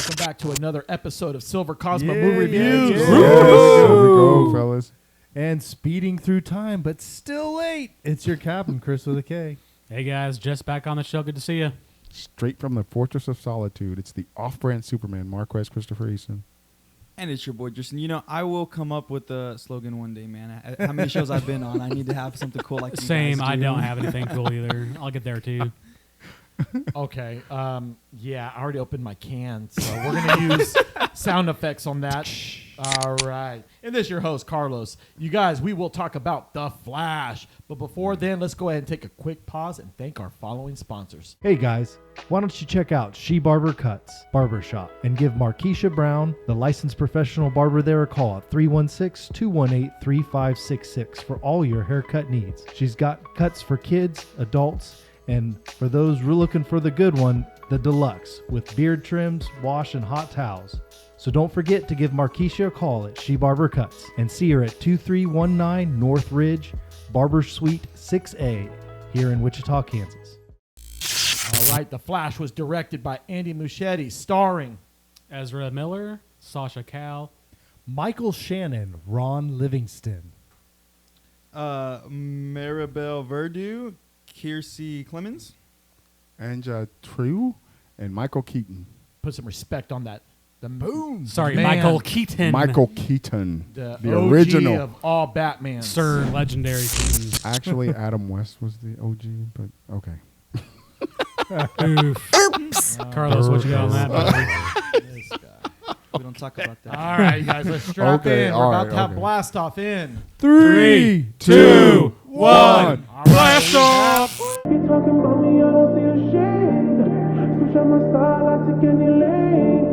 welcome back to another episode of Silver Cosmo Movie Reviews. Here we go, fellas. And speeding through time, but still late. It's your captain, Chris with a K. Hey guys, just back on the show. Good to see you. Straight from the Fortress of Solitude, it's the off-brand Superman, Marquez Christopher Easton. And it's your boy, Justin. You know, I will come up with a slogan one day, man. How many shows I've been on, I need to have something cool like you Same. guys do. I don't have anything cool either. I'll get there too. Okay. Yeah, I already opened my can, so we're going to use sound effects on that. All right. And this is your host, Carlos. You guys, we will talk about The Flash. But before then, let's go ahead and take a quick pause and thank our following sponsors. Hey guys, why don't you check out She Barber Cuts Barbershop and give Markeisha Brown, the licensed professional barber there, a call at 316-218-3566 for all your haircut needs. She's got cuts for kids, adults, and for those looking for the good one, the deluxe with beard trims, wash, and hot towels. So don't forget to give Markeisha a call at She Barber Cuts and see her at 2319 North Ridge, Barber Suite 6A here in Wichita, Kansas. All right. The Flash was directed by Andy Muschietti, starring Ezra Miller, Sasha Cal, Michael Shannon, Ron Livingston. Maribel Verdú, Kiersey Clemens. Anja True and Michael Keaton. Put some respect on that. The Boom. sorry, Man. Michael Keaton, Michael Keaton, the OG original. of all Batman. Sir Legendary Keaton. Actually, Adam West was the OG, but okay. Oof. Oops. Carlos, what you got on that? buddy? This guy. We don't talk about that. All right, you guys, let's strap Okay, in. We're all about right, to have okay. blast off in. 3, 2, 1. Blast off! You talking about me, I don't see a shade. Switch on my side, I take any lane.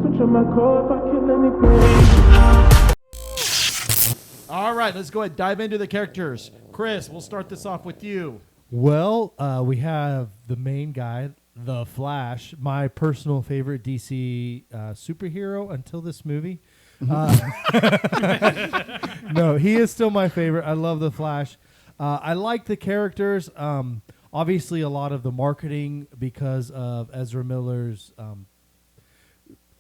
Switch on my car if I kill any pain. All right, let's go ahead and dive into the characters. Chris, we'll start this off with you. Well, we have the main guy, The Flash, my personal favorite DC superhero until this movie. No, he is still my favorite. I love The Flash. I like the characters. Obviously, a lot of the marketing because of Ezra Miller's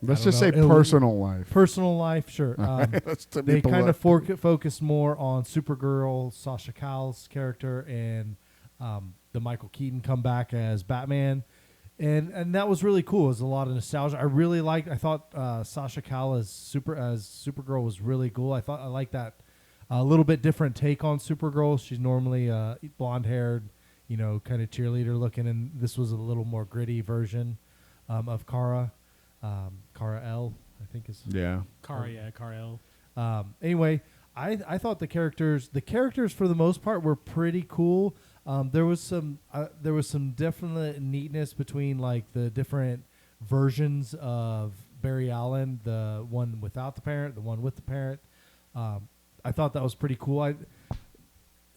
Let's I just don't say know, personal life. personal life. Sure. That's to be They kind of polite. focus more on Supergirl, Sasha Cal's character, and the Michael Keaton comeback as Batman, and that was really cool. It was a lot of nostalgia. I really liked. I thought Sasha Cal as Supergirl was really cool. I liked that a little bit different take on Supergirl. She's normally blonde haired, kind of cheerleader looking, and this was a little more gritty version of Kara. Kara L, I think is. Yeah. Kara-El. Anyway, I thought the characters for the most part were pretty cool. There was some definite neatness between like the different versions of Barry Allen, the one without the parent, the one with the parent. I thought that was pretty cool.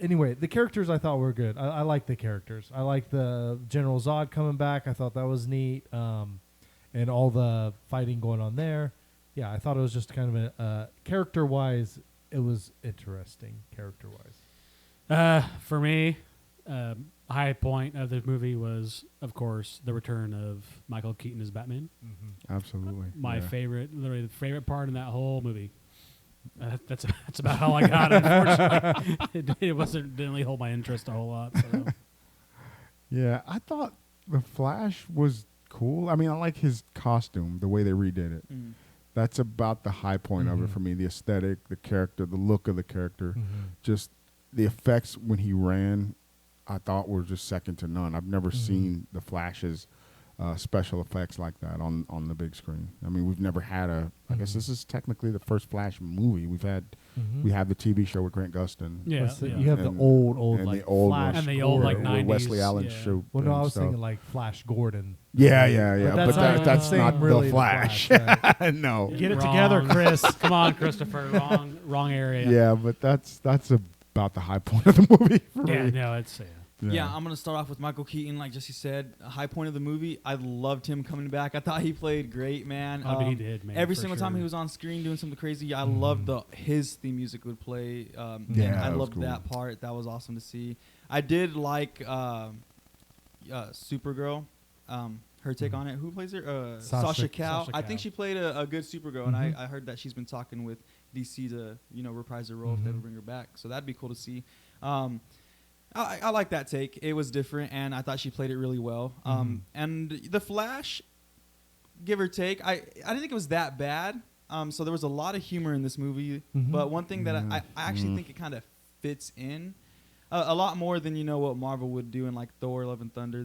Anyway, the characters I thought were good. I like the characters. I like the General Zod coming back. I thought that was neat. And all the fighting going on there. Yeah, I thought it was just kind of a character-wise, it was interesting, character-wise. For me, high point of the movie was, of course, the return of Michael Keaton as Batman. Absolutely. My Yeah. favorite, literally the favorite part in that whole movie. That's about all I got. Unfortunately, didn't really hold my interest a whole lot. So. Yeah, I thought the Flash was cool. I mean, I like his costume, the way they redid it. That's about the high point of it for me. The aesthetic, the character, the look of the character, just the effects when he ran, I thought were just second to none. I've never seen the Flash's special effects like that on the big screen. I mean, we've never had I guess this is technically the first Flash movie we've had. We have the TV show with Grant Gustin. Yeah, You have And- the old and like the old Flash And the old, like, Gordon. 90s, Wesley Allen yeah. show. Well, no, and I was stuff. thinking like Flash Gordon. Yeah. But But that's that's not not really the the Flash. Flash, No. Get it Wrong. together, Chris. Come on, Christopher. Wrong area. Yeah, but that's about the high point of the movie for Yeah, me. no, it's Yeah, I'm going to start off with Michael Keaton, like Jesse said. A high point of the movie. I loved him coming back. I thought he played great, man. I mean, he did, man. Every for single sure. time he was on screen doing something crazy, I loved his theme music would play. Yeah, and that I was loved cool. that part. That was awesome to see. I did like Supergirl. her take on it. Who plays her? Sasha- Sasha Cal. Sasha I think Cal. she played a good Supergirl, and I heard that she's been talking with DC to reprise her role if they ever bring her back. So that'd be cool to see. I like that take. It was different, and I thought she played it really well. And the Flash, give or take, I didn't think it was that bad. So there was a lot of humor in this movie, but one thing that I actually think it kind of fits in a lot more than what Marvel would do in like Thor: Love and Thunder.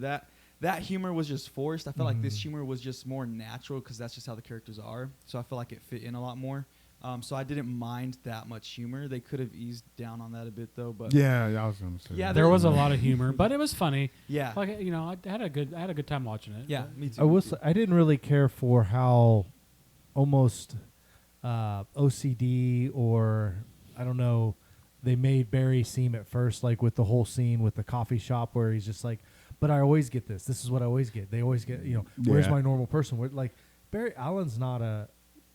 That humor was just forced. I felt like this humor was just more natural because that's just how the characters are. So I feel like it fit in a lot more. So I didn't mind that much humor. They could have eased down on that a bit though. But Yeah, I was gonna say. Yeah, that. There was a lot of humor, but it was funny. yeah, Like I had a good time watching it. yeah, me too. I me was. too. I didn't really care for how almost OCD or I don't know. They made Barry seem at first like with the whole scene with the coffee shop where he's just like, "But I always get this. This is what I always get. They always get. Where's Yeah. my normal person? Where, like Barry Allen's not a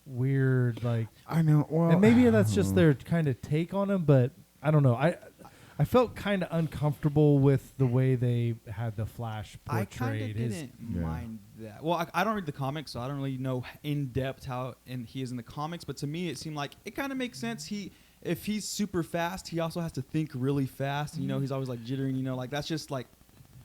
weird like." I know. Well, And maybe that's just their kind of take on him, but I don't know. I felt kind of uncomfortable with the way they had the Flash I kind portrayed. of didn't mind that. Well, I don't read the comics, so I don't really know in depth how he is in the comics. But to me, it seemed like it kind of makes sense. If he's super fast, he also has to think really fast. He's always like jittering. Like that's just like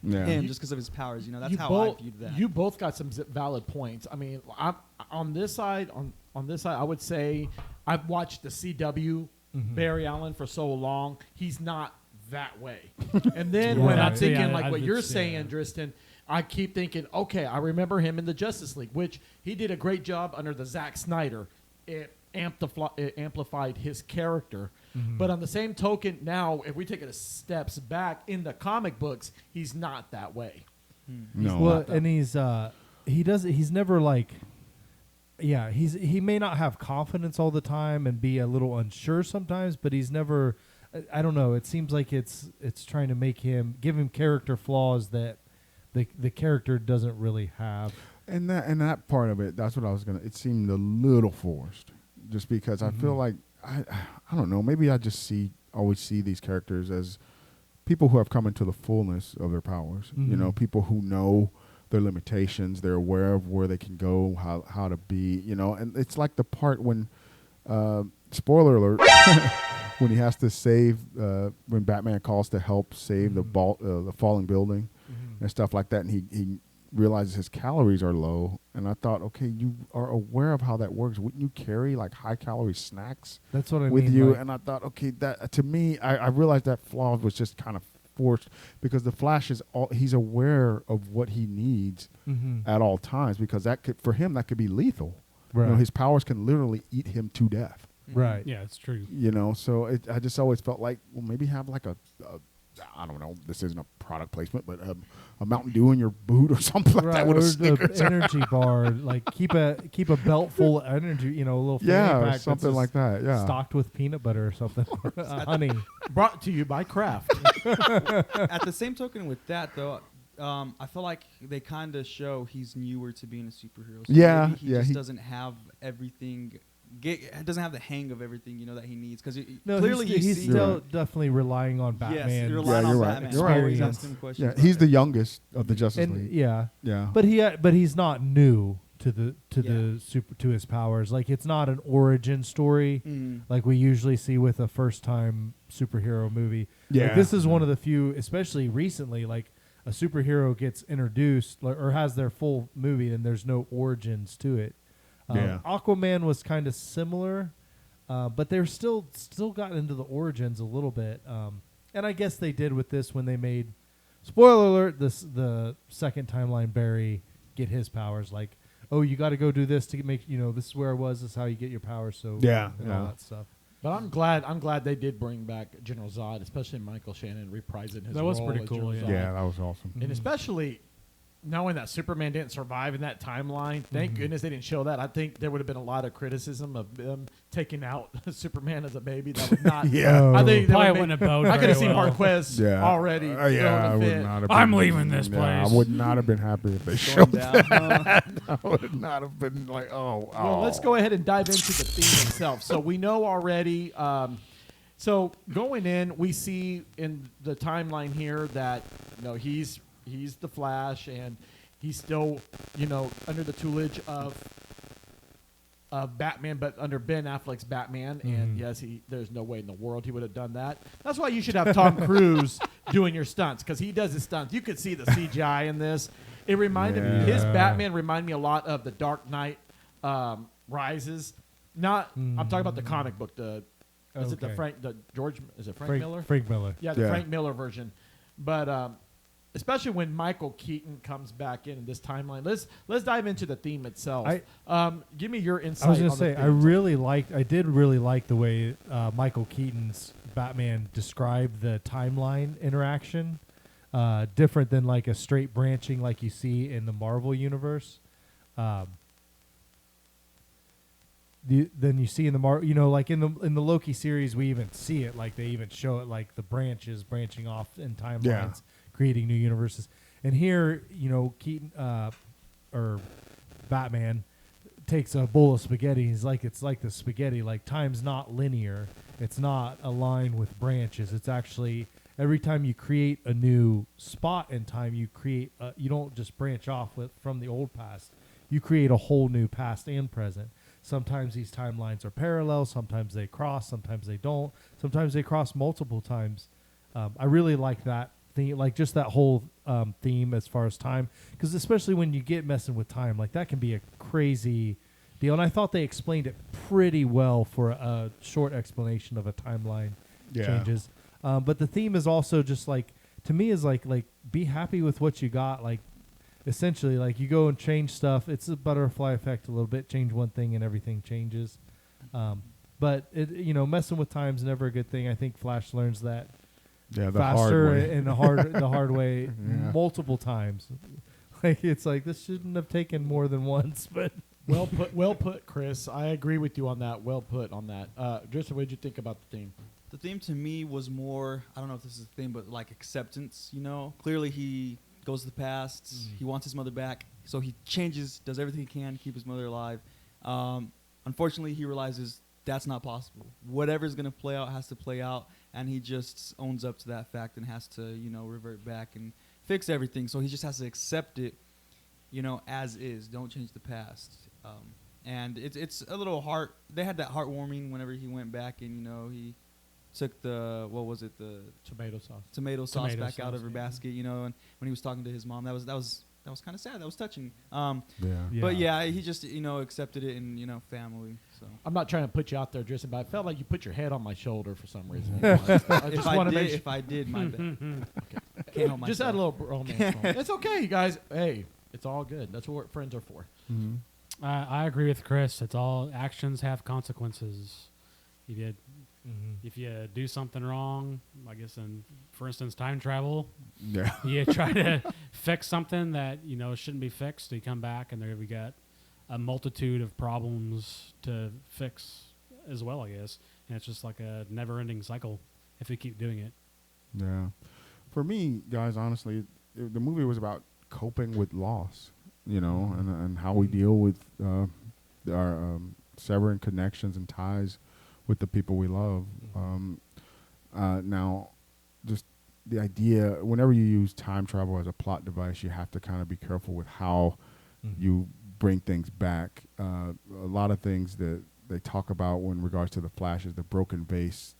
Yeah. him, just because of his powers. That's You how both- I viewed that. You both got some valid points. I mean, I'm on this side. On this side, I would say I've watched the CW Barry Allen for so long. He's not that way. And then Yeah. when I'm Right. thinking Yeah, like I what would you're say saying, that. Tristan, I keep thinking, okay, I remember him in the Justice League, which he did a great job under the Zack Snyder. It amplified his character. But on the same token, now if we take it a steps back in the comic books, he's not that way. No. Well, and he's never like, yeah, he may not have confidence all the time and be a little unsure sometimes, but he's never. I don't know. It seems like it's trying to give him character flaws that the character doesn't really have. And that part of it, that's what I was gonna. It seemed a little forced, just because I feel like I don't know. Maybe I just always see these characters as people who have come into the fullness of their powers. People who know their limitations. They're aware of where they can go, how to be. And it's like the part when, spoiler alert, when he has to save when Batman calls to help save the falling building and stuff like that, and he realizes his calories are low, and I thought, okay, you are aware of how that works. Wouldn't you carry like high calorie snacks That's what I with mean. you? like- And I thought, okay, that to me, I realized that flaw was just kind of forced because the Flash he's aware of what he needs at all times, because for him that could be lethal. Right. His powers can literally eat him to death. Right. Yeah, it's true. So I just always felt like, well, maybe have like a I don't know, this isn't a product placement, but a Mountain Dew in your boot or something like that with or a the Snickers. energy bar. Like keep a belt full of energy. A little fanny Yeah, or pack that's something just like that. Yeah. stocked with peanut butter or something, honey. Brought to you by Kraft. At the same token with that, though, I feel like they kind of show he's newer to being a superhero. So Yeah, maybe he yeah, just he- doesn't have everything. Doesn't have the hang of everything that he needs, because No, clearly he's you see. still definitely relying on Yes, Batman. you're relying on you're right. Batman. You're right. Always Experience. asking him Yeah, questions. he's about the it. youngest of the Justice and League. yeah, Yeah. but he's not new to to his powers. Like it's not an origin story like we usually see with a first time superhero movie. Yeah. Like, this is one of the few, especially recently, like a superhero gets introduced or has their full movie and there's no origins to it. Yeah. Aquaman was kind of similar, but they're still got into the origins a little bit. And I guess they did with this when they made, spoiler alert, the second timeline Barry get his powers. Like, oh, you got to go do this to make, this is where I was. This is how you get your powers. So Yeah, and all yeah. that stuff. But I'm glad they did bring back General Zod, especially Michael Shannon reprising his That was role pretty as cool, General yeah. Zod. Yeah, that was awesome. And especially knowing that Superman didn't survive in that timeline, thank goodness they didn't show that. I think there would have been a lot of criticism of them taking out Superman as a baby. That would not. Yeah. I think that Probably would wouldn't make, have bowed I could have very seen well. Marquez Yeah. already. Yeah, throwing I a would fit. not have I'm been- leaving this Yeah, I place. would not have been happy if they Going showed down. that. I would not have been like, oh. Well, let's go ahead and dive into the theme itself. So we know already. So going in, we see in the timeline here that he's the Flash, and he's still, under the tutelage of Batman, but under Ben Affleck's Batman. And yes, there's no way in the world he would have done that. That's why you should have Tom Cruise doing your stunts, because he does his stunts. You could see the CGI in this. It reminded me, his Batman reminded me a lot of the Dark Knight Rises. I'm talking about the comic book. Is it Frank Miller? Frank Miller. Yeah, the Frank Miller version. But especially when Michael Keaton comes back in this timeline. Let's dive into the theme itself. Give me your insight. I was going to say, I did really like the way Michael Keaton's Batman described the timeline interaction, different than like a straight branching like you see in the Marvel universe. Then you see in the like in the Loki series, we even see it, like they even show it, like the branches branching off in timelines, creating new universes. And here, Keaton or Batman takes a bowl of spaghetti. It's like the spaghetti, like time's not linear. It's not aligned with branches. It's actually every time you create a new spot in time, you don't just branch off from the old past. You create a whole new past and present. Sometimes these timelines are parallel. Sometimes they cross. Sometimes they don't. Sometimes they cross multiple times. I really like that theme, like just that whole theme as far as time, because especially when you get messing with time, like that can be a crazy deal. And I thought they explained it pretty well for a short explanation of a timeline changes. But the theme is also just like, to me, is like be happy with what you got. Like, essentially, like you go and change stuff. It's a butterfly effect a little bit. Change one thing and everything changes. But messing with time's never a good thing. I think Flash learns that faster and the hard way multiple times. Like it's like this shouldn't have taken more than once. But well put, Chris. I agree with you on that. Well put on that. Tristan, what did you think about the theme? The theme to me was more, I don't know if this is a thing, but like acceptance. Clearly he goes to the past. He wants his mother back, so he changes, does everything he can to keep his mother alive. Unfortunately, he realizes that's not possible. Whatever's going to play out has to play out, and he just owns up to that fact and has to, revert back and fix everything. So he just has to accept it, as is. Don't change the past. And it's a little heart. They had that heartwarming whenever he went back and he took the tomato sauce back out of her basket, and when he was talking to his mom, that was kind of sad. That was touching. But he just accepted it and family. So I'm not trying to put you out there, Tristan, but I felt like you put your head on my shoulder for some reason. If I did, my bad. Okay. Can't help myself. Just add a little romance. It's okay, you guys. Hey, it's all good. That's what friends are for. Mm-hmm. I agree with Chris. It's all actions have consequences. If you do something wrong, I guess, for instance, time travel, you try to fix something that shouldn't be fixed. You come back, and there we got a multitude of problems to fix as well, I guess. And it's just like a never-ending cycle if we keep doing it. Yeah, for me, guys, honestly, the movie was about coping with loss, and how we deal with our severing connections and ties with the people we love. Now, just the idea, whenever you use time travel as a plot device, you have to kind of be careful with how you bring things back. A lot of things that they talk about in regards to the Flash is the broken vase.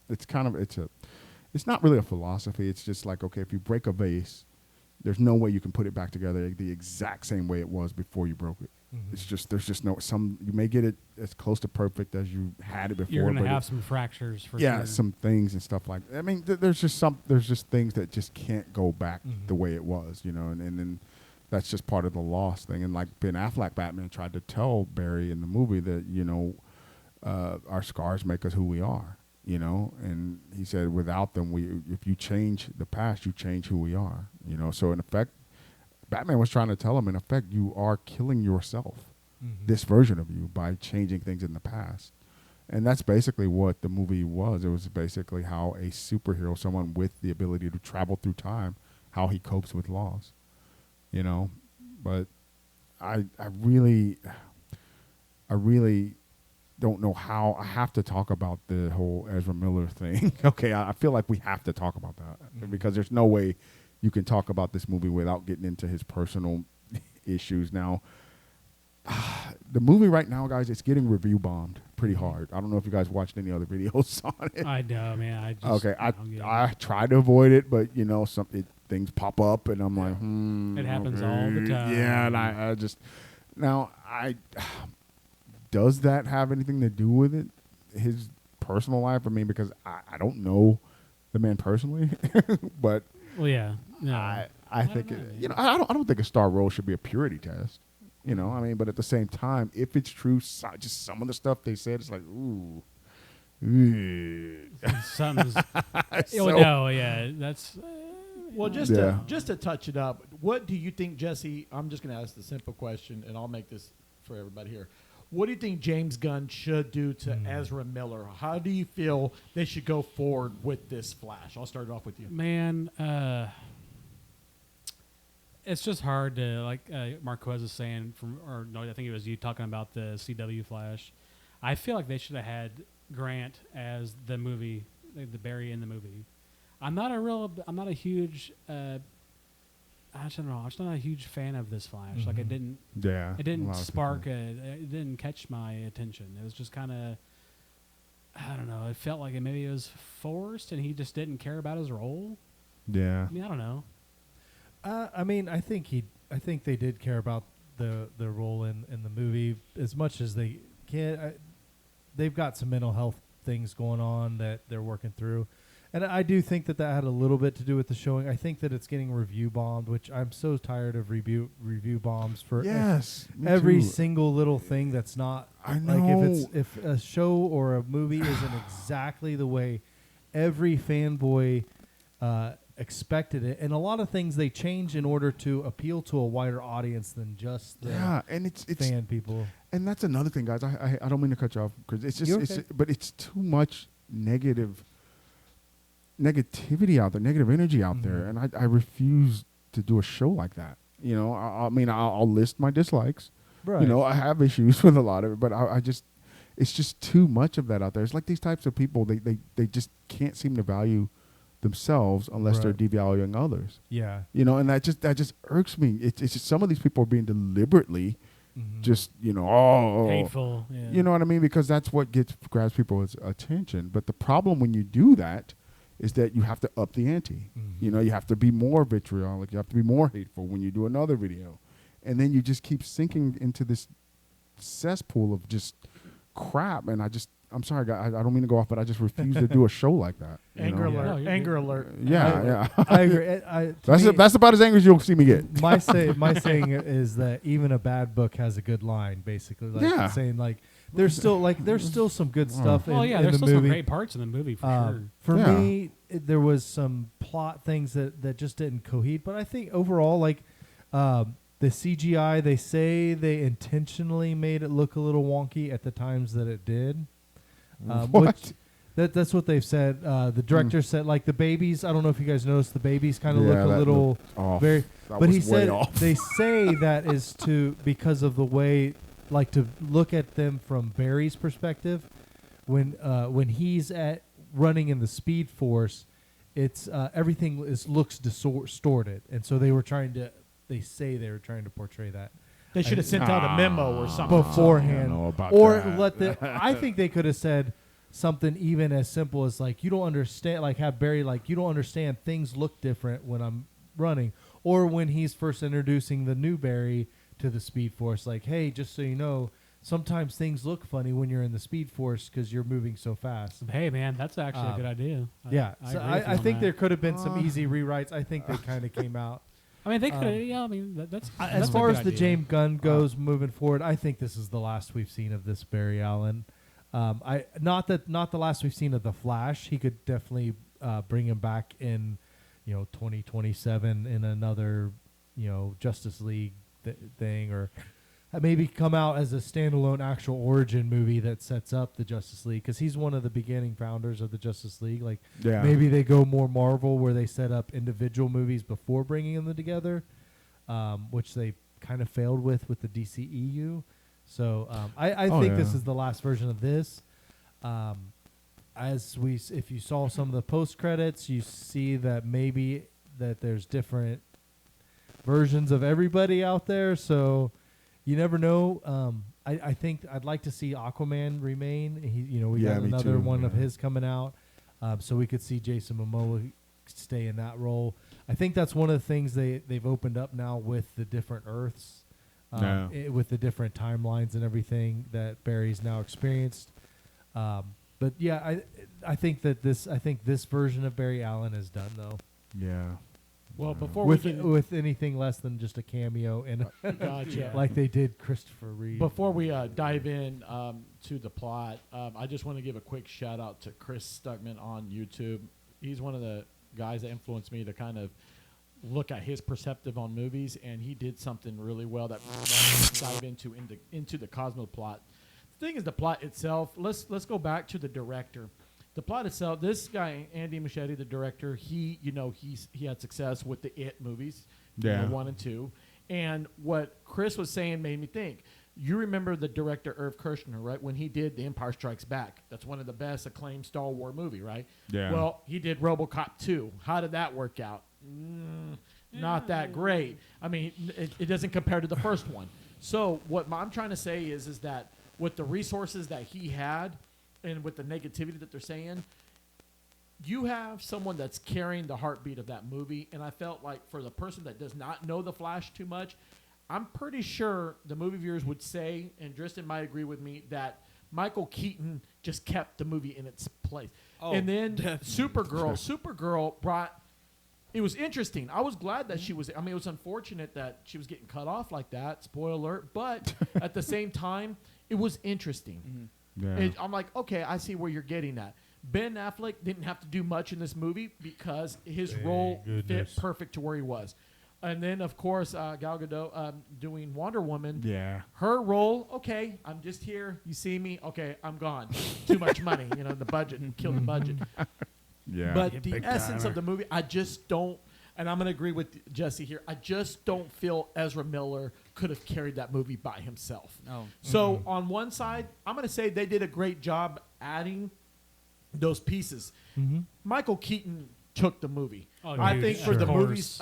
It's not really a philosophy. It's just like, okay, if you break a vase, there's no way you can put it back together the exact same way it was before you broke it. It's just, there's just you may get it as close to perfect as you had it before. You're going to have some fractures for sure. Some things and stuff like that. I mean, there's just things that just can't go back the way it was, and then that's just part of the loss thing. And like Ben Affleck Batman tried to tell Barry in the movie that, our scars make us who we are, and he said without them, if you change the past, you change who we are, so in effect, Batman was trying to tell him, in effect, you are killing yourself, this version of you, by changing things in the past. And that's basically what the movie was. It was basically how a superhero, someone with the ability to travel through time, how he copes with loss, But I really don't know how. I have to talk about the whole Ezra Miller thing. Okay, I feel like we have to talk about that because there's no way you can talk about this movie without getting into his personal issues. Now, the movie right now, guys, it's getting review bombed pretty hard. I don't know if you guys watched any other videos on it. I know, man. I try to avoid it, but things pop up, and I'm like, it happens all the time. Yeah, and I just now does that have anything to do with it? His personal life? I mean, because I don't know the man personally, but yeah, no. I think I don't think a star role should be a purity test. I mean, but at the same time, if it's true, just some of the stuff they said, it's like, ooh. Something's. That's. Well, just to touch it up, what do you think, Jesse? I'm just going to ask the simple question, and I'll make this for everybody here. What do you think James Gunn should do to Ezra Miller? How do you feel they should go forward with this Flash? I'll start it off with you. Man, it's just hard to, like Marquez is saying, I think it was you talking about the CW Flash. I feel like they should have had Grant as the movie, the Barry in the movie. I'm not a huge, I don't know. I'm just not a huge fan of this Flash. Like it didn't spark it didn't catch my attention. It was just kind of, I don't know. It felt like maybe it was forced, and he just didn't care about his role. Yeah. I mean, I don't know. I mean, I think they did care about the role in the movie as much as they can. They've got some mental health things going on that they're working through. And I do think that had a little bit to do with the showing. I think that it's getting review bombed, which I'm so tired of review bombs for every single little thing that's not. I know. Like if a show or a movie isn't exactly the way every fanboy expected it, and a lot of things they change in order to appeal to a wider audience than just the and it's fan people. And that's another thing, guys. I don't mean to cut you off because it's just but it's too much negativity out there, negative energy out there, and I refuse to do a show like that. I'll list my dislikes. Right. I have issues with a lot of it, but it's just too much of that out there. It's like these types of people, they just can't seem to value themselves unless they're devaluing others. Yeah. And that just irks me. It's just some of these people are being deliberately just, hateful. Yeah. You know what I mean? Because that's what grabs people's attention. But the problem when you do that is that you have to up the ante. You have to be more vitriolic. You have to be more hateful when you do another video. And then you just keep sinking into this cesspool of just crap. And I'm sorry, guys, I don't mean to go off, but I just refuse to do a show like that. Anger alert. Yeah. I agree. That's about as angry as you'll see me get. My saying is that even a bad book has a good line, basically. Saying there's still some good stuff in the movie. There's still some great parts in the movie for sure. For me, there was some plot things that just didn't cohere. But I think overall, the CGI, they say they intentionally made it look a little wonky at the times that it did. What? That's what they've said. The director said, the babies. I don't know if you guys noticed, the babies kind of look a little very. But he said they say that is because of the way, to look at them from Barry's perspective, when he's running in the Speed Force, it's everything looks distorted, and so they were trying to. They say they were trying to portray that. They should have sent out a memo or something beforehand, I don't know about or that. I think they could have said something even as simple as you don't understand, have Barry you don't understand, things look different when I'm running, or when he's first introducing the new Barry to the Speed Force, hey, just so you know, sometimes things look funny when you're in the Speed Force because you're moving so fast. Hey man, that's actually a good idea. I think there could have been some easy rewrites. I think they kind of came out. I mean, they could. I mean, that's as far as the James Gunn goes moving forward. I think this is the last we've seen of this Barry Allen. Not the last we've seen of the Flash. He could definitely bring him back in, 2027 in another, Justice League thing, or maybe come out as a standalone actual origin movie that sets up the Justice League, because he's one of the beginning founders of the Justice League. Maybe they go more Marvel, where they set up individual movies before bringing them together, which they kind of failed with the DCEU. So I think this is the last version of this. If you saw some of the post credits, you see that maybe that there's different versions of everybody out there, so you never know. I think I'd like to see Aquaman remain. We got another one of his coming out, so we could see Jason Momoa stay in that role. I think that's one of the things they've opened up now with the different Earths, with the different timelines and everything that Barry's now experienced. But yeah, I think this version of Barry Allen is done though. Yeah. Well, before with anything less than just a cameo and gotcha. like they did Christopher Reeve. Before we dive in to the plot, I just want to give a quick shout out to Chris Stuckman on YouTube. He's one of the guys that influenced me to kind of look at his perspective on movies, and he did something really well that I want to dive into the Cosmo plot. The thing is, the plot itself. Let's go back to the director. The plot itself. This guy, Andy Muschietti, the director, he had success with the It movies, 1 and 2. And what Chris was saying made me think. You remember the director Irv Kershner, right? When he did The Empire Strikes Back, that's one of the best acclaimed Star Wars movie, right? Yeah. Well, he did RoboCop 2. How did that work out? Not that great. I mean, it doesn't compare to the first one. So what I'm trying to say is that with the resources that he had and with the negativity that they're saying, you have someone that's carrying the heartbeat of that movie. And I felt like for the person that does not know The Flash too much, I'm pretty sure the movie viewers would say, and Tristan might agree with me, that Michael Keaton just kept the movie in its place. Oh, and then definitely. Supergirl brought... It was interesting. I was glad that she was... I mean, it was unfortunate that she was getting cut off like that. Spoiler alert. But at the same time, it was interesting. Mm-hmm. Yeah. I'm like, okay, I see where you're getting at. Ben Affleck didn't have to do much in this movie because his role fit perfect to where he was. And then, of course, Gal Gadot doing Wonder Woman. Yeah. Her role, okay, I'm just here. You see me? Okay, I'm gone. Too much money. The budget. Kill the budget. Yeah. But the essence of the movie, I just don't, and I'm going to agree with Jesse here, I just don't feel Ezra Miller could have carried that movie by himself. Oh. So on one side, I'm going to say they did a great job adding those pieces. Mm-hmm. Michael Keaton took the movie. Oh, I dude, think sure. for the Of course. movies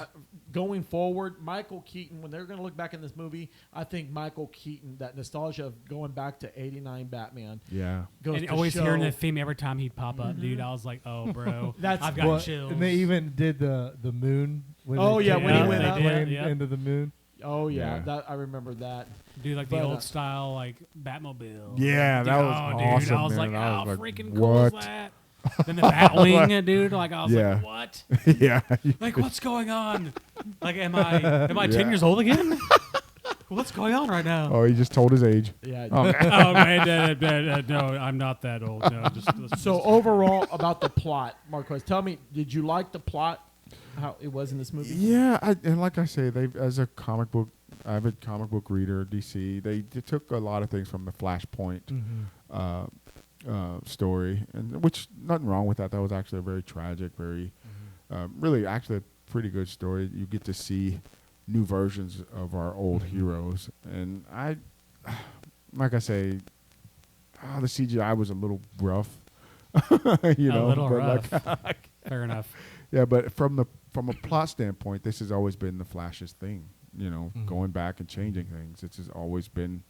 going forward, Michael Keaton, when they're going to look back in this movie, I think Michael Keaton, that nostalgia of going back to 89 Batman, Yeah. goes And to always show. hearing that theme every time he'd pop up, dude. I was like, oh, bro, I've got chills. And they even did the moon. When Oh, they yeah, came when he out went and up. planned Yeah. into the moon. Oh, yeah, Yeah. that I remember that. Dude, like the But, old style, like Batmobile. Yeah, Dude, that was oh, dude, awesome, I was man. like, I how was like, freaking cool is what? that? Then the Batwing, dude, like I was Yeah. like, what? Yeah. Like, what's going on? Like, am I 10 Yeah. years old again? What's going on right now? Oh, he just told his age. Yeah. Oh, Oh man, no, I'm not that old. No, So overall, about the plot, Marquez, tell me, did you like the plot? How it was in this movie? Yeah, and like I say, they as a avid comic book reader, DC, they took a lot of things from the Flashpoint story, and which nothing wrong with that. That was actually a very tragic, very really actually a pretty good story. You get to see new versions of our old heroes, and like I say, the CGI was a little rough. a little but rough. like, Fair enough. yeah, but from a plot standpoint, this has always been the Flash's thing. Going back and changing things. It's just always been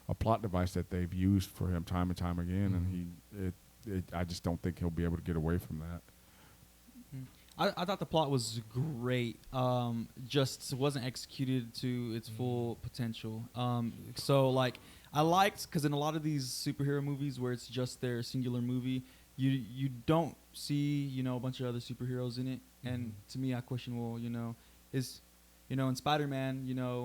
a plot device that they've used for him time and time again, and I just don't think he'll be able to get away from that. I thought the plot was great. Just wasn't executed to its full potential. So like I liked, because in a lot of these superhero movies where it's just their singular movie, you don't see a bunch of other superheroes in it. And to me, I question, well, is in Spider-Man,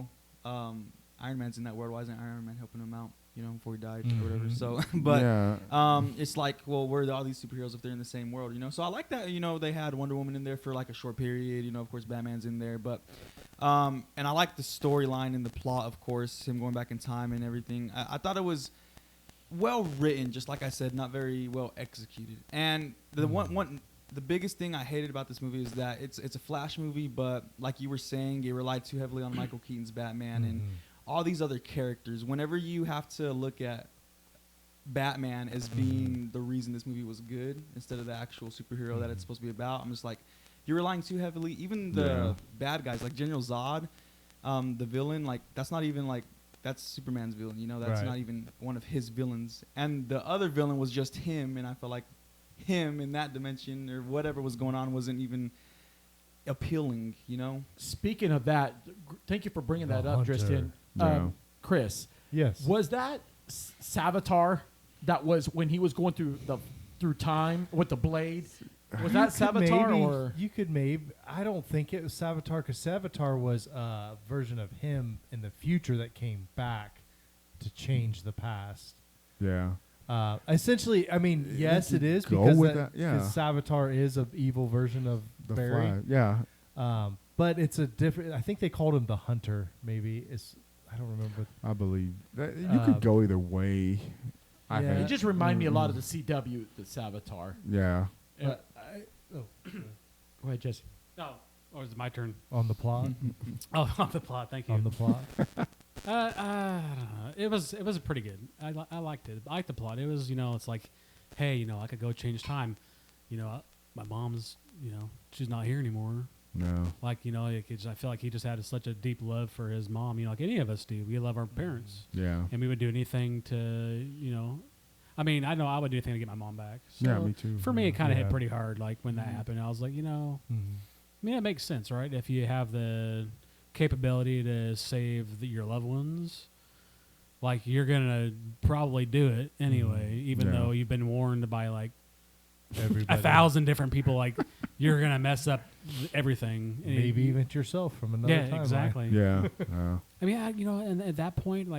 Iron Man's in that world. Why isn't Iron Man helping him out? Before he died or whatever. So, but yeah. it's like, well, where are all these superheroes if they're in the same world? So I like that. They had Wonder Woman in there for like a short period. Of course, Batman's in there, but and I like the storyline and the plot. Of course, him going back in time and everything. I thought it was well written, just like I said, not very well executed. And the biggest thing I hated about this movie is that it's a Flash movie, but like you were saying, it relied too heavily on Michael Keaton's Batman and all these other characters. Whenever you have to look at Batman as being the reason this movie was good instead of the actual superhero that it's supposed to be about, I'm just like, you're relying too heavily. Even the bad guys like General Zod, the villain, like that's not even like that's Superman's villain. You know, that's not even one of his villains. And the other villain was just him, and I felt like him in that dimension or whatever was going on wasn't even appealing. You know. Speaking of that, thank you for bringing that up, Hunter. Tristan. Chris, Yes. was that Savitar? That was when he was going through time with the blade. Was that Savitar or you could maybe? I don't think it was Savitar because Savitar was a version of him in the future that came back to change the past. Yeah. Essentially, I mean, yes, it is Go because with that, yeah. because Savitar is an evil version of The Barry. Flash. Yeah. But it's a different. I think they called him the Hunter. Maybe it's. I don't remember. I believe that you could go either way. I Yeah. it think. just reminded me a lot of the CW, the Savitar. Yeah. And- Oh, Go ahead, Jesse. No, or is it my turn? on the plot. Oh, on the plot. Thank you. On the plot. I don't know. It was pretty good. I liked it. I liked the plot. It was, it's like, hey, I could go change time. My mom's, she's not here anymore. No. Like, I feel like he just had such a deep love for his mom. Like any of us do. We love our parents, Yeah. and we would do anything to, I mean, I know I would do anything to get my mom back. So Yeah, me too. For me, it kind of Yeah. hit pretty hard. Like when that happened, I was like, Mhm. I mean, it makes sense, right? If you have the capability to save your loved ones, like you're gonna probably do it anyway, even Yeah. though you've been warned by like Everybody. 1,000 different people, like you're gonna mess up everything. And Maybe even yourself from another yeah, timeline. exactly. Yeah. I mean, and at that point,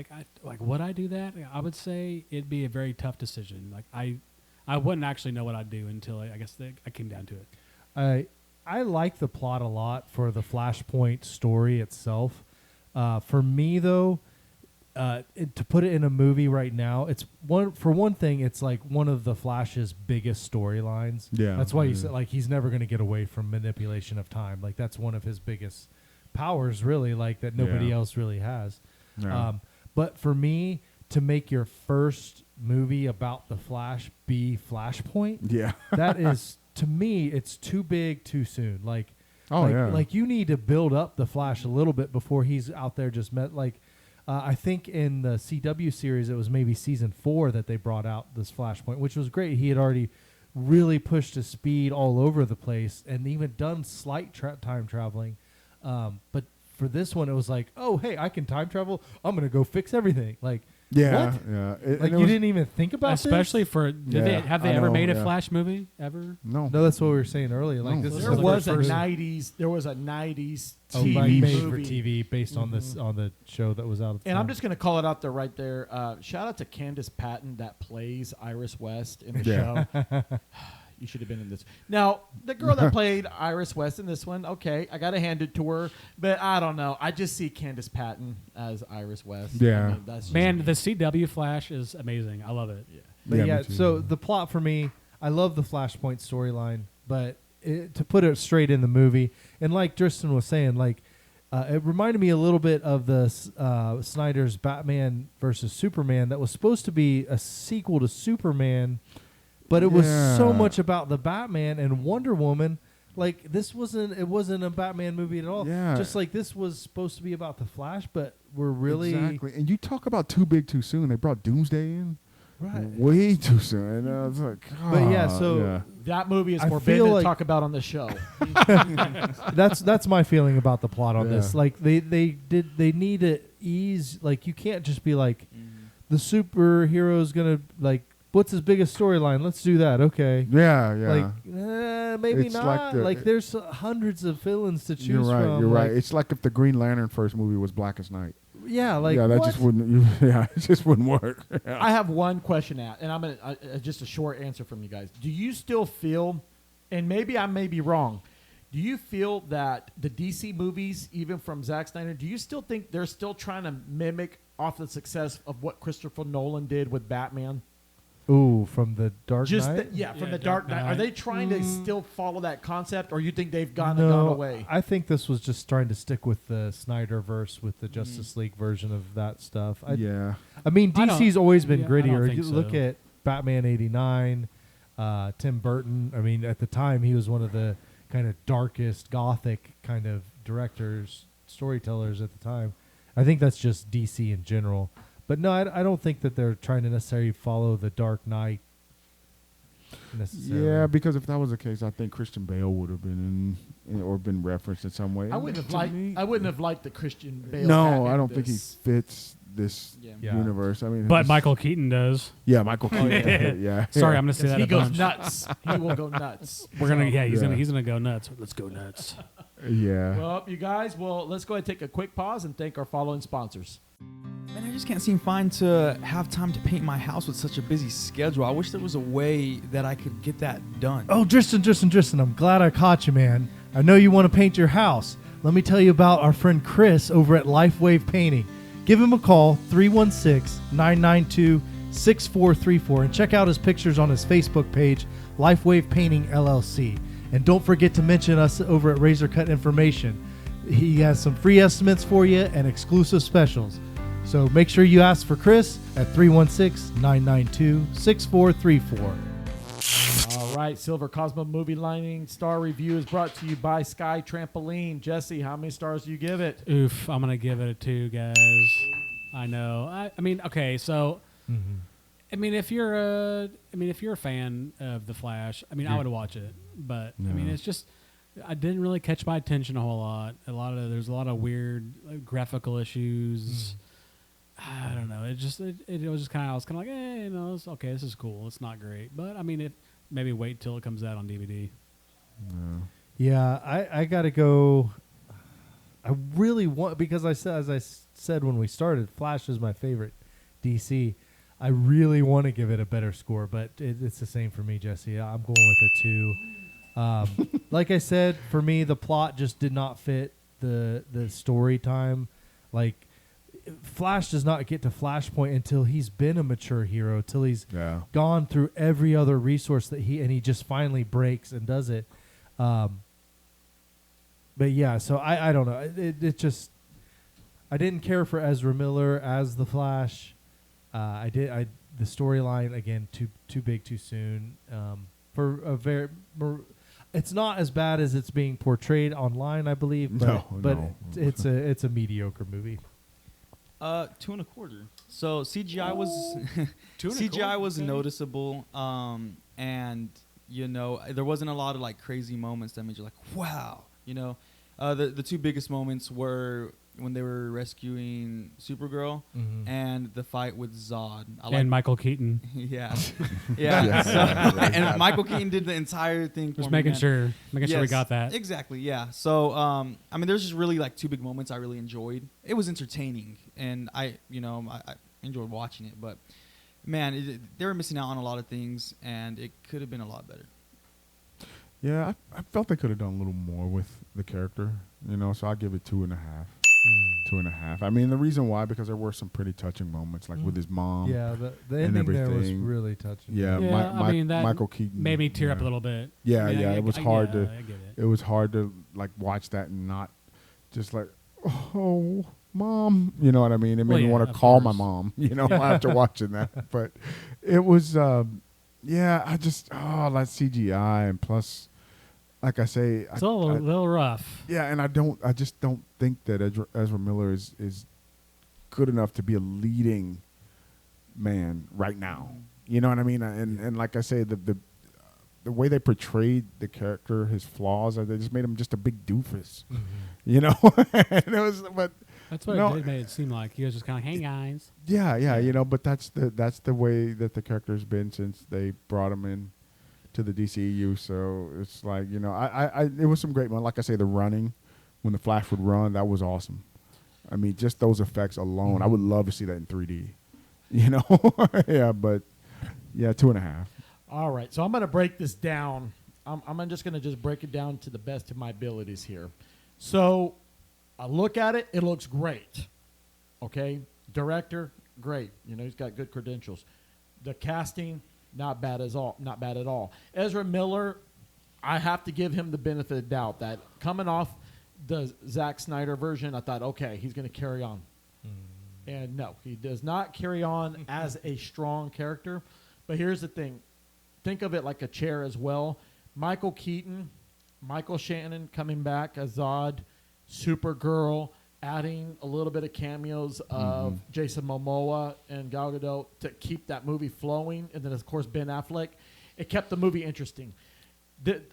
would I do that? I would say it'd be a very tough decision. Like I wouldn't actually know what I'd do until I guess I came down to it. I like the plot a lot for the Flashpoint story itself. For me, though, to put it in a movie right now, it's one thing, it's like one of the Flash's biggest storylines. Yeah. That's why you said like he's never going to get away from manipulation of time. Like that's one of his biggest powers, really, like that nobody else really has. Yeah. But for me, to make your first movie about the Flash be Flashpoint, Yeah. that is, to me, it's too big too soon. Like, Oh, yeah. like you need to build up the Flash a little bit before he's out there just I think in the CW series, it was maybe season 4 that they brought out this Flashpoint, which was great. He had already really pushed his speed all over the place and even done slight time traveling. But for this one, it was like, oh, hey, I can time travel. I'm going to go fix everything. Like, Yeah. what? Yeah. Like, you didn't even think about Especially this? for have they I ever know, made a yeah. Flash movie ever? No. No, that's what we were saying earlier. Like, No. this There is was a first 90s. There was a 90s Oh, TV like made for movie. TV based on this on the show that was out at the And I'm time. just going to call it out there right there. Shout out to Candace Patton that plays Iris West in the Yeah. show. You should have been in this. Now, the girl that played Iris West in this one, okay, I got to hand it to her. But I don't know. I just see Candace Patton as Iris West. Yeah. I mean, that's just Man, me. the CW Flash is amazing. I love it. Yeah. But Yeah, yeah, me too. so the plot for me, I love the Flashpoint storyline, but to put it straight in the movie, and like Tristan was saying, like it reminded me a little bit of the Snyder's Batman versus Superman that was supposed to be a sequel to Superman, but it was so Yeah. much about the Batman and Wonder Woman. Like it wasn't a Batman movie at all. Yeah. Just like this was supposed to be about the Flash, but we're really Exactly. And you talk about too big too soon. They brought Doomsday in right. way too soon. And I was like, But yeah, ah, so yeah. That movie is I forbidden feel to like- talk about on the show. That's my feeling about the plot on this. Yeah. Like they need to ease. Like you can't just be like the superhero's gonna like what's his biggest storyline? Let's do that. Okay. Yeah, yeah. Like maybe It's not. like Like, the- there's hundreds of villains to choose you're right. from. You're like, right. It's like if the Green Lantern first movie was Blackest Night. Yeah. Like yeah, that what? just wouldn't. Yeah, it just wouldn't work. Yeah. I have one question out, and I'm gonna just a short answer from you guys. Do you still feel, and maybe I may be wrong, do you feel that the DC movies, even from Zack Snyder, do you still think they're still trying to mimic off the success of what Christopher Nolan did with Batman? Ooh, from the Dark Just Knight. from Yeah, the Dark Dark Knight. Are Knight. they trying to still follow that concept, or you think they've gone No, away? I think this was just trying to stick with the Snyderverse with the Justice League version of that stuff. Yeah. I mean, I don't- DC's always been yeah, I don't grittier. think You look so. at Batman '89, Tim Burton. I mean, at the time, he was one of the kind of darkest gothic kind of directors, storytellers at the time. I think that's just DC in general. But no, I don't think that they're trying to necessarily follow the Dark Knight necessarily. Yeah, because if that was the case, I think Christian Bale would have been in or been referenced in some way. I wouldn't have liked the Christian Bale. No, Batman I don't in think he this. fits this Yeah. universe. I mean, But this- Michael Keaton does. Yeah, Michael Keaton. yeah. Sorry, I'm going to say that He a goes bunch. nuts. He will go nuts. We're gonna, he's Yeah. gonna go nuts. Let's go nuts. Yeah. Well, you guys, let's go ahead and take a quick pause and thank our following sponsors. Man, I just can't seem fine to have time to paint my house with such a busy schedule. I wish there was a way that I could get that done. Oh, Tristan, I'm glad I caught you, man. I know you want to paint your house. Let me tell you about our friend Chris over at LifeWave Painting. Give him a call, 316-992-6434, and check out his pictures on his Facebook page, LifeWave Painting LLC. And don't forget to mention us over at Razor Cut Information. He has some free estimates for you and exclusive specials. So make sure you ask for Chris at 316-992-6434. All right, Silver Cosmo Movie Lining Star Review is brought to you by Sky Trampoline. Jesse, how many stars do you give it? Oof, I'm gonna give it a 2, guys. I know. I mean, okay, so I mean, if you're a fan of The Flash, I mean, I would watch it, but I mean, it's just I didn't really catch my attention a whole lot. There's a lot of weird graphical issues. I don't know. It was just kind of I was kind of like, it's okay. This is cool. It's not great, but I mean, maybe wait till it comes out on DVD. Yeah, I gotta go. I really want, because as I said when we started, Flash is my favorite DC. I really want to give it a better score, but it's the same for me, Jesse. I'm going with a 2. Like I said, for me, the plot just did not fit the story time. Like, Flash does not get to Flashpoint until he's been a mature hero, till he's gone through every other resource that he just finally breaks and does it. But yeah, so I don't know. It just, I didn't care for Ezra Miller as the Flash. The storyline again too big too soon. It's not as bad as it's being portrayed online, I believe. But it's a mediocre movie. 2.25. So CGI was CGI was noticeable, and there wasn't a lot of like crazy moments that made you like, wow. The two biggest moments were when they were rescuing Supergirl and the fight with Zod. And Michael Keaton. Yeah. And Michael Keaton did the entire thing for Just me, making man. sure we got that. Exactly, yeah. So, I mean, there's just really like two big moments I really enjoyed. It was entertaining, and I enjoyed watching it. But, man, they were missing out on a lot of things, and it could have been a lot better. Yeah, I felt they could have done a little more with the character, so I'll give it 2.5. 2.5. I mean, the reason why, because there were some pretty touching moments, like with his mom. Yeah, the ending there was everything. really touching. Yeah, I mean, that Michael Keaton made me tear up a little bit. Yeah, I mean, it was hard to. I get it. It was hard to like watch that and not just like, oh, mom. You know what I mean? It made me want to call my mom. After watching that. But it was, I just that CGI, and plus, like I say, It's a little rough. Yeah, and I just don't think that Ezra Miller is good enough to be a leading man right now. You know what I mean? And like I say, the way they portrayed the character, his flaws, they just made him just a big doofus. And it was, but that's what it made it seem like. He was just kind of like, hey guys. Yeah, but that's the way that the character's been since they brought him in to the DCEU. So it's like, it was some great moments. Like I say, the running, when the Flash would run, that was awesome. I mean, just those effects alone, I would love to see that in 3D. Yeah, but 2.5. All right, so I'm going to break this down. I'm just going to break it down to the best of my abilities here. So I look at it, it looks great. Okay, director, great. He's got good credentials. The casting, not bad at all. Ezra Miller, I have to give him the benefit of the doubt that coming off the Zack Snyder version, I thought, okay, he's going to carry on. And no, he does not carry on as a strong character. But here's the thing. Think of it like a chair as well. Michael Keaton Michael Shannon coming back as Zod, Supergirl, adding a little bit of cameos of Jason Momoa and Gal Gadot to keep that movie flowing, and then of course Ben Affleck. It kept the movie interesting.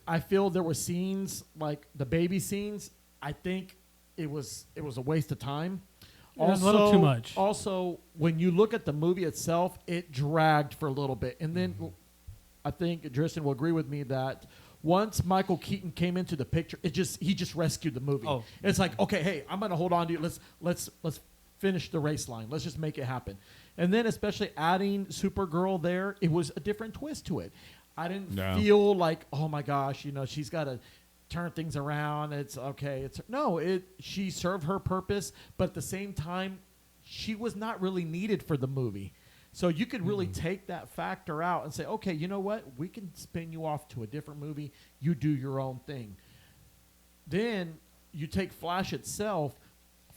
I feel there were scenes like the baby scenes. I think it was a waste of time. Yeah, also, a little too much. Also, when you look at the movie itself, it dragged for a little bit, and then I think Tristan will agree with me that once Michael Keaton came into the picture, he just rescued the movie. Oh. It's like, okay, hey, I'm gonna hold on to you. Let's finish the race line. Let's just make it happen. And then especially adding Supergirl there, it was a different twist to it. I didn't feel like, oh my gosh, she's got to turn things around. It's okay. She served her purpose, but at the same time, she was not really needed for the movie. So you could really take that factor out and say, okay, you know what? We can spin you off to a different movie. You do your own thing. Then you take Flash itself.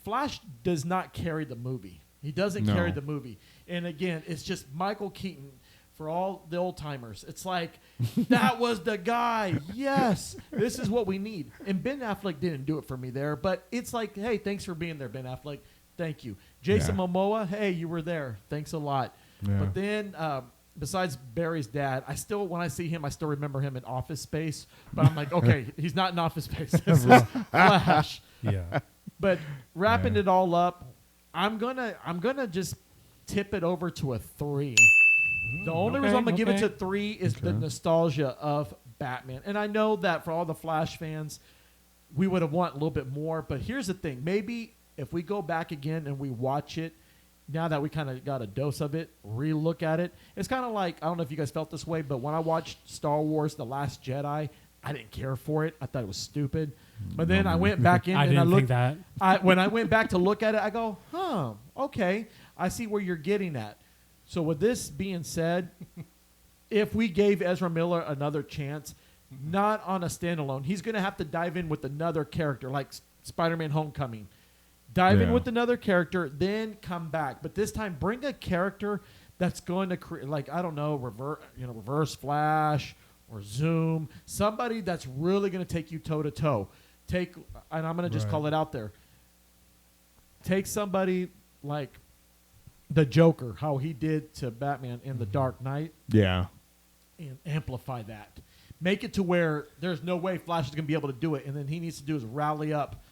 Flash does not carry the movie. He doesn't carry the movie. And again, it's just Michael Keaton. For all the old timers, it's like, that was the guy. Yes, this is what we need. And Ben Affleck didn't do it for me there, but it's like, hey, thanks for being there, Ben Affleck. Thank you. Jason Momoa, hey, you were there. Thanks a lot. Yeah. But then, besides Barry's dad, when I see him, I still remember him in Office Space. But I'm like, okay, he's not in Office Space. This is Flash. Yeah. But wrapping it all up, I'm gonna just tip it over to a 3. The only reason I'm going to give it to 3 is the nostalgia of Batman. And I know that for all the Flash fans, we would have wanted a little bit more. But here's the thing. Maybe if we go back again and we watch it, now that we kind of got a dose of it, re-look at it, it's kind of like, I don't know if you guys felt this way, but when I watched Star Wars The Last Jedi, I didn't care for it. I thought it was stupid. But then I went back in and I looked. When I went back to look at it, I go, okay. I see where you're getting at. So with this being said, if we gave Ezra Miller another chance, not on a standalone, he's going to have to dive in with another character like Spider-Man Homecoming. Dive in with another character, then come back. But this time, bring a character that's going to create, like, I don't know, reverse Flash or Zoom. Somebody that's really going to take you toe-to-toe. And I'm going to just call it out there. Take somebody like the Joker, how he did to Batman in The Dark Knight. Yeah. And amplify that. Make it to where there's no way Flash is going to be able to do it, and then he needs to do is rally up.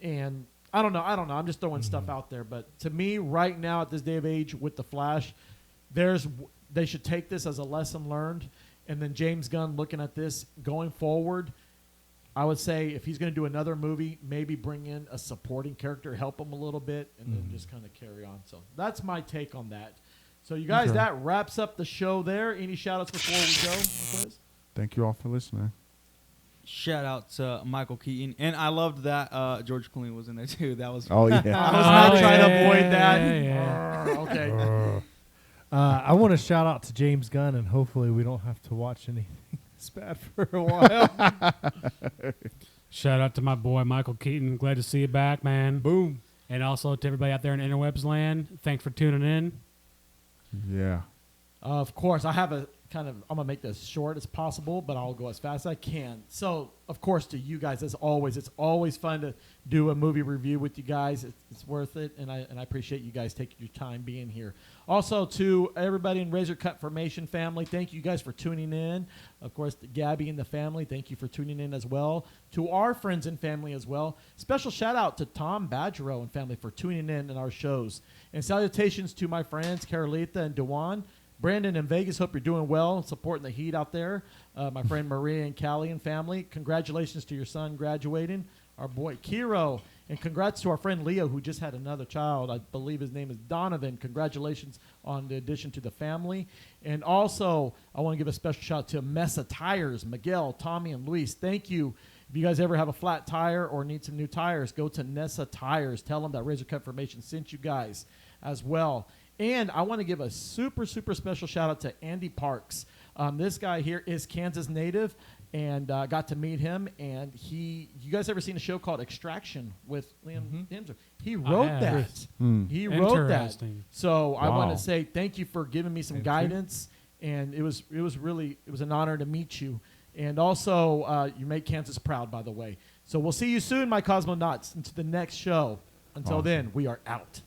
And I don't know. I'm just throwing stuff out there. But to me, right now at this day of age with the Flash, they should take this as a lesson learned. And then James Gunn looking at this going forward, I would say if he's going to do another movie, maybe bring in a supporting character, help him a little bit, and then just kind of carry on. So that's my take on that. So you guys, that wraps up the show there. Any shout-outs before we go, Chris? Thank you all for listening. Shout out to Michael Keaton. And I loved that George Clooney was in there, too. That was Oh, yeah. I was not trying to avoid that. Yeah. Okay. I want to shout out to James Gunn, and hopefully we don't have to watch anything this bad for a while. Shout out to my boy Michael Keaton. Glad to see you back, man. Boom. And also to everybody out there in interwebs land, thanks for tuning in. Yeah. Of course, I have I'm going to make this short as possible, but I'll go as fast as I can. So, of course, to you guys, as always, it's always fun to do a movie review with you guys. It's worth it, and I appreciate you guys taking your time being here. Also, to everybody in Razor Cut Formation family, thank you guys for tuning in. Of course, to Gabby and the family, thank you for tuning in as well. To our friends and family as well, special shout-out to Tom Badgero and family for tuning in our shows. And salutations to my friends, Carolita and Dewan. Brandon in Vegas, hope you're doing well and supporting the heat out there. My friend Maria and Callie and family, congratulations to your son graduating. Our boy Kiro, and congrats to our friend Leo, who just had another child. I believe his name is Donovan. Congratulations on the addition to the family. And also, I want to give a special shout out to Mesa Tires, Miguel, Tommy, and Luis. Thank you. If you guys ever have a flat tire or need some new tires, go to Nessa Tires. Tell them that Razor Cut Formation sent you guys as well. And I want to give a super, super special shout out to Andy Parks. This guy here is Kansas native, and got to meet him. And you guys ever seen a show called Extraction with Liam Hemsworth? He wrote that. He wrote that. So I want to say thank you for giving me some guidance. And it was an honor to meet you. And also, you make Kansas proud, by the way. So we'll see you soon, my cosmonauts, into the next show. Until then, we are out.